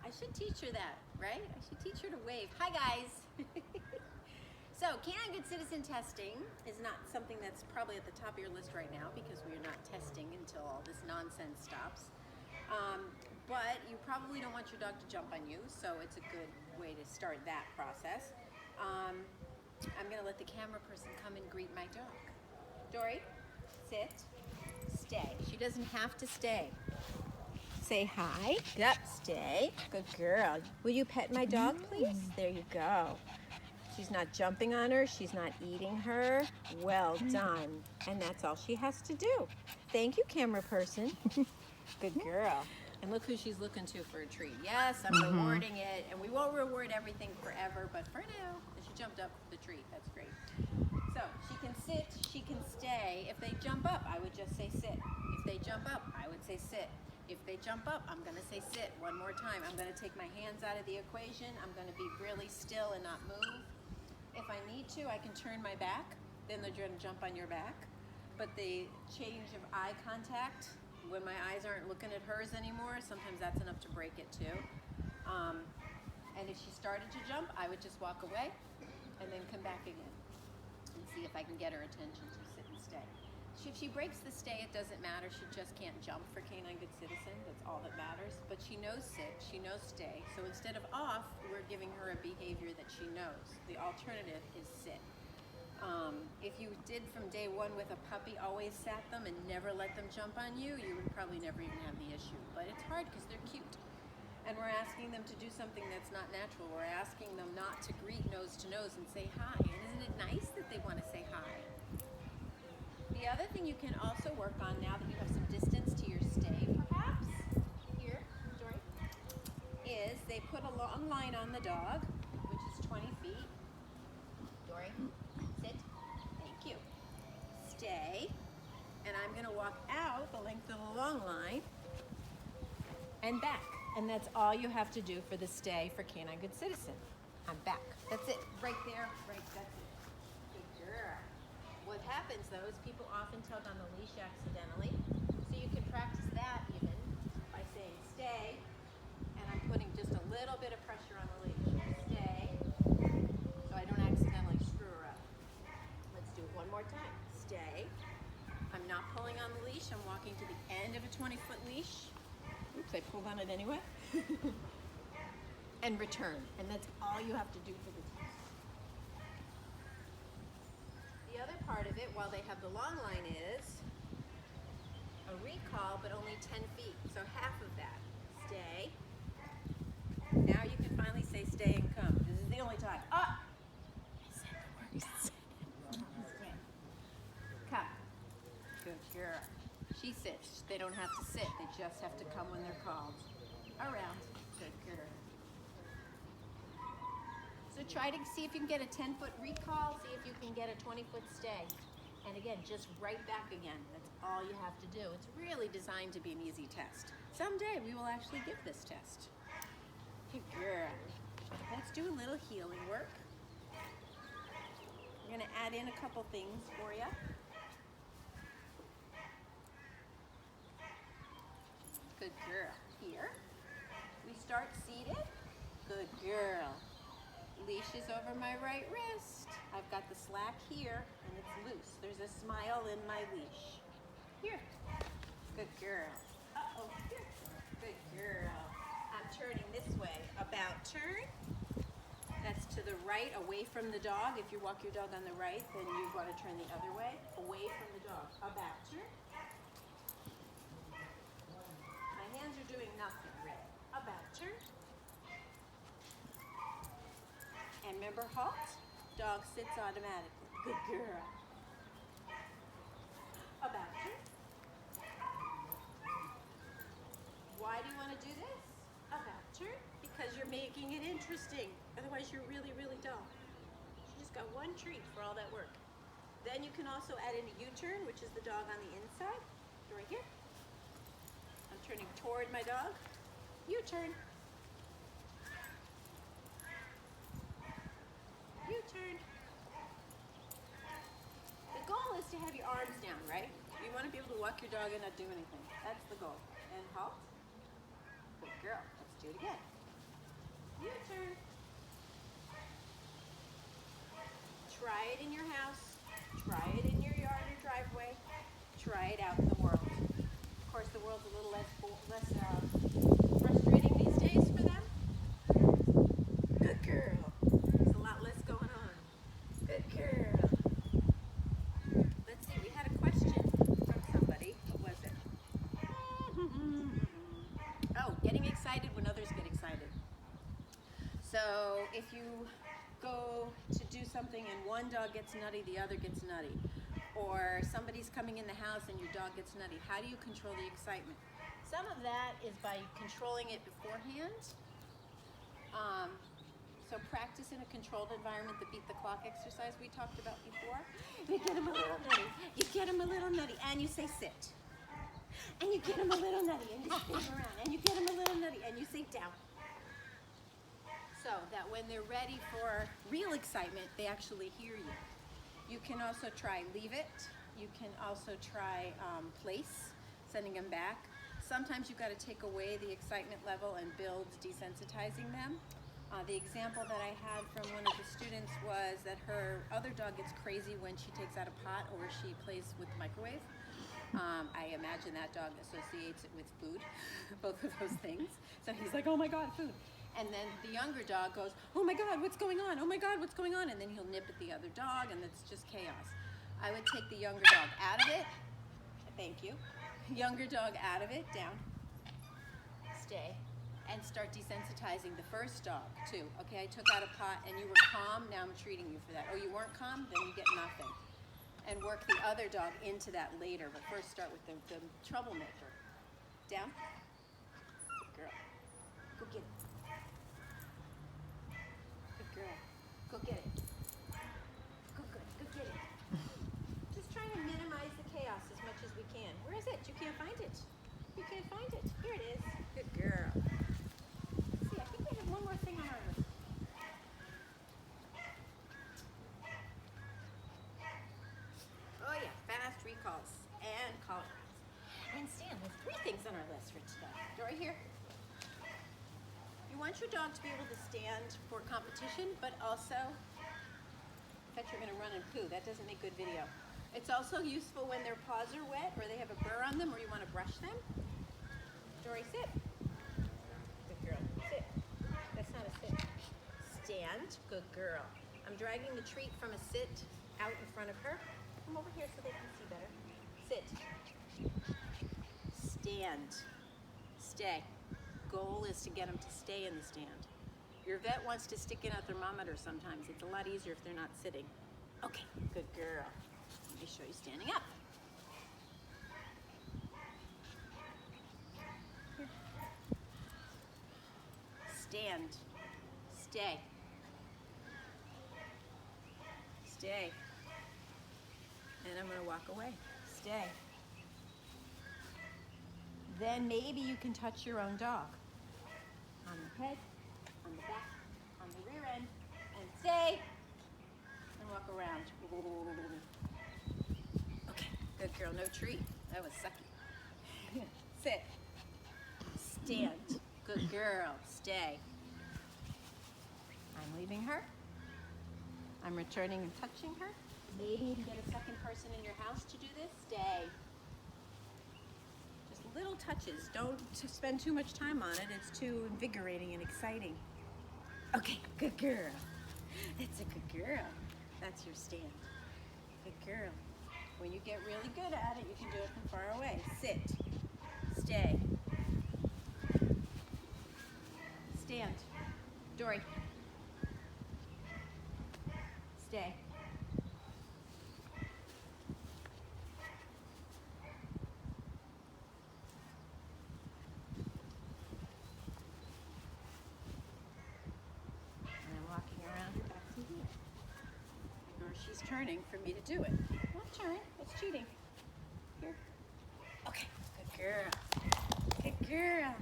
I should teach her that, right? I should teach her to wave. Hi, guys. So, Canine Good Citizen testing is not something that's probably at the top of your list right now because we are not testing until all this nonsense stops. But you probably don't want your dog to jump on you, so it's a good way to start that process. I'm going to let the camera person come and greet my dog. Dory, sit, stay. She doesn't have to stay. Say hi. Yep, stay. Good girl. Will you pet my dog, please? There you go. She's not jumping on her. She's not eating her. Well done. And that's all she has to do. Thank you, camera person. Good girl. And look who she's looking to for a treat. Yes, I'm rewarding it. And we won't reward everything forever, but for now, and she jumped up for the treat. That's great. So she can sit, she can stay. If they jump up, I would just say sit. If they jump up, I would say sit. If they jump up, I'm gonna say sit one more time. I'm gonna take my hands out of the equation. I'm gonna be really still and not move. If I need to, I can turn my back. Then they're gonna jump on your back. But the change of eye contact, when my eyes aren't looking at hers anymore, sometimes that's enough to break it too. And if she started to jump, I would just walk away and then come back again and see if I can get her attention to sit and stay. If she breaks the stay, it doesn't matter. She just can't jump for Canine Good Citizen. That's all that matters. But she knows sit, she knows stay. So instead of off, we're giving her a behavior that she knows. The alternative is sit. If you did from day one with a puppy, always sat them and never let them jump on you, you would probably never even have the issue. But it's hard because they're cute. And we're asking them to do something that's not natural. We're asking them not to greet nose to nose and say hi. And isn't it nice that they want to say hi? The other thing you can also work on now that you have some distance to your stay, perhaps, here, Dory, is they put a long line on the dog, which is 20 feet. Dory, sit. Thank you. Stay. And I'm going to walk out the length of the long line and back. And that's all you have to do for the stay for Canine Good Citizen. I'm back. That's it. Right there. Right. That's it. Good girl. What happens though is people often tug on the leash accidentally. So you can practice that even by saying stay. And I'm putting just a little bit of pressure on the leash. Stay. So I don't accidentally screw her up. Let's do it one more time. Stay. I'm not pulling on the leash. I'm walking to the end of a 20-foot leash. Oops, I pulled on it anyway. And return. And that's all you have to do for the test. The other part of it, while they have the long line, is a recall, but only 10 feet. So half of that. Stay. Now you can finally say stay and come. This is the only time. Ah! I said the word. Come. Good girl. She sits. They don't have to sit. They just have to come when they're called. Around. Good girl. So try to see if you can get a 10-foot recall. See if you can get a 20-foot stay. And again, just right back again. That's all you have to do. It's really designed to be an easy test. Someday we will actually give this test. Good girl. Let's do a little healing work. We're going to add in a couple things for you. Good girl. Here. We start seated. Good girl. Leash is over my right wrist. I've got the slack here and it's loose. There's a smile in my leash. Here. Good girl. Uh-oh. Here. Good girl. I'm turning this way. About turn. That's to the right, away from the dog. If you walk your dog on the right, then you want to turn the other way, away from the dog. About turn. My hands are doing nothing, really. About turn. And remember, halt. Dog sits automatically. Good girl. About turn. Why do you want to do this? About turn. Because you're making it interesting. Otherwise, you're really, really dull. You just got one treat for all that work. Then you can also add in a U-turn, which is the dog on the inside. Right here. I'm turning toward my dog. U-turn. U-turn. The goal is to have your arms down, right? You want to be able to walk your dog and not do anything. That's the goal. And halt. Good girl. Let's do it again. Your turn. Try it in your house. Try it in your yard or driveway. Try it out in the world. Of course, the world's a little less frustrating these days for them. Good girl. There's a lot less going on. Good girl. Let's see, we had a question from somebody. What was it? Oh, getting excited when others get excited. So if you go to do something and one dog gets nutty, the other gets nutty. Or somebody's coming in the house and your dog gets nutty. How do you control the excitement? Some of that is by controlling it beforehand. So practice in a controlled environment, the beat the clock exercise we talked about before. You get them a little nutty. You get them a little nutty and you say sit. And you get them a little nutty and you spin around. And you get them a little nutty and you say down. So that when they're ready for real excitement, they actually hear you. You can also try leave it. You can also try place, sending them back. Sometimes you've got to take away the excitement level and build desensitizing them. The example that I had from one of the students was that her other dog gets crazy when she takes out a pot or she plays with the microwave. I imagine that dog associates it with food, both of those things. So he's like, oh my God, food. And then the younger dog goes, oh my God, what's going on? Oh my God, what's going on? And then he'll nip at the other dog and it's just chaos. I would take the younger dog out of it. Thank you. Younger dog out of it, down, stay, and start desensitizing the first dog too. Okay, I took out a pot and you were calm, now I'm treating you for that. Oh, you weren't calm? Then you get nothing. And work the other dog into that later, but first start with the troublemaker. Down. Good girl. Go get it. Good girl. Go get it. Go get it. Just trying to minimize the chaos as much as we can. Where is it? You can't find it. You can't find it. Here it is. Good girl. Let's see, I think we have one more thing on our list. Oh yeah, fast recalls and call outs. And Stan, there's 3 things on our list for today. Dory, here. You want your dog to be able to stand for competition, but also, I bet you're gonna run and poo. That doesn't make good video. It's also useful when their paws are wet or they have a burr on them or you wanna brush them. Dory, sit. Good girl, sit. That's not a sit. Stand, good girl. I'm dragging the treat from a sit out in front of her. Come over here so they can see better. Sit. Stand. Stay. Goal is to get them to stay in the stand. Your vet wants to stick in a thermometer sometimes. It's a lot easier if they're not sitting. Okay, good girl. Let me show you standing up. Here. Stand. Stay. Stay. And I'm going to walk away. Stay. Then maybe you can touch your own dog. On the head, on the back, on the rear end, and stay. And walk around. Okay, good girl, no treat. That was sucky. Sit. Stand. Good girl, stay. I'm leaving her. I'm returning and touching her. Maybe you can get a second person in your house to do this. Stay. Just little touches. Don't spend too much time on it. It's too invigorating and exciting. Okay, good girl. That's a good girl. That's your stand. Good girl. When you get really good at it, you can do it from far away. Sit. Stay. Stand. Dory. Stay. And I'm walking around her back to here. Or she's turning for me to do it. Don't turn. It's cheating. Here. Okay. Good girl. Good girl.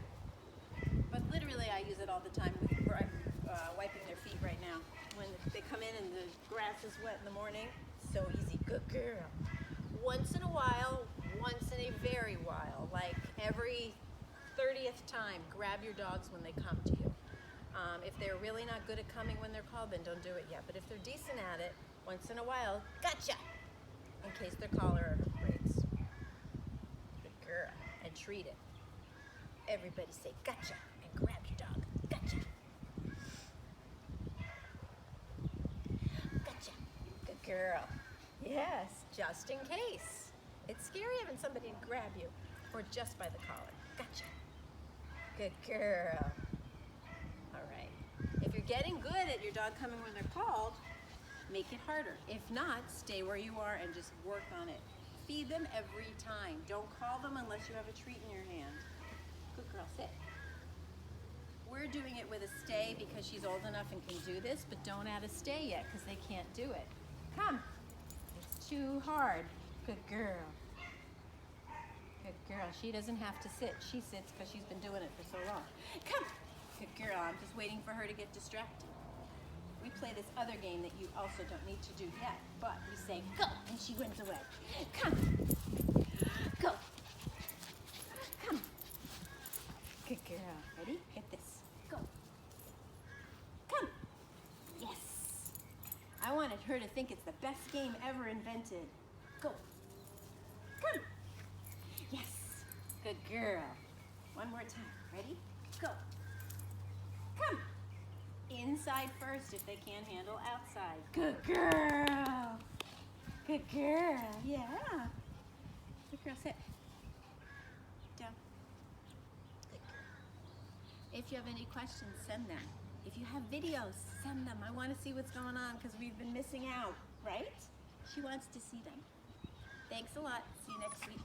But literally, I use it all the time with wiping their feet right now. When they come in and the grass is wet in the morning, so easy. Good girl. Once in a while, once in a very while, like every 30th time, grab your dogs when they come to you. If they're really not good at coming when they're called, then don't do it yet. But if they're decent at it, once in a while, gotcha! In case their collar breaks. Good girl. And treat it. Everybody say gotcha and grab your dog. Gotcha. Gotcha. Good girl. Yes, just in case. It's scary having somebody grab you, or just by the collar. Gotcha. Good girl. All right. If you're getting good at your dog coming when they're called, make it harder. If not, stay where you are and just work on it. Feed them every time. Don't call them unless you have a treat in your hand. Good girl, sit. We're doing it with a stay because she's old enough and can do this, but don't add a stay yet because they can't do it. Come. It's too hard. Good girl. Good girl. She doesn't have to sit. She sits because she's been doing it for so long. Come. Good girl. I'm just waiting for her to get distracted. We play this other game that you also don't need to do yet, but we say go, and she runs away. Come. Go. Come. Good girl. Ready? Get this. Go. Come. Yes. I wanted her to think it's the best game ever invented. Go. Come. Yes. Good girl. One more time. Ready? Go. Come. Inside first if they can't handle outside. Good girl. Good girl. Yeah. Good girl. Sit. Down. Good girl. If you have any questions, send them. If you have videos, send them. I want to see what's going on because we've been missing out, right? She wants to see them. Thanks a lot. See you next week.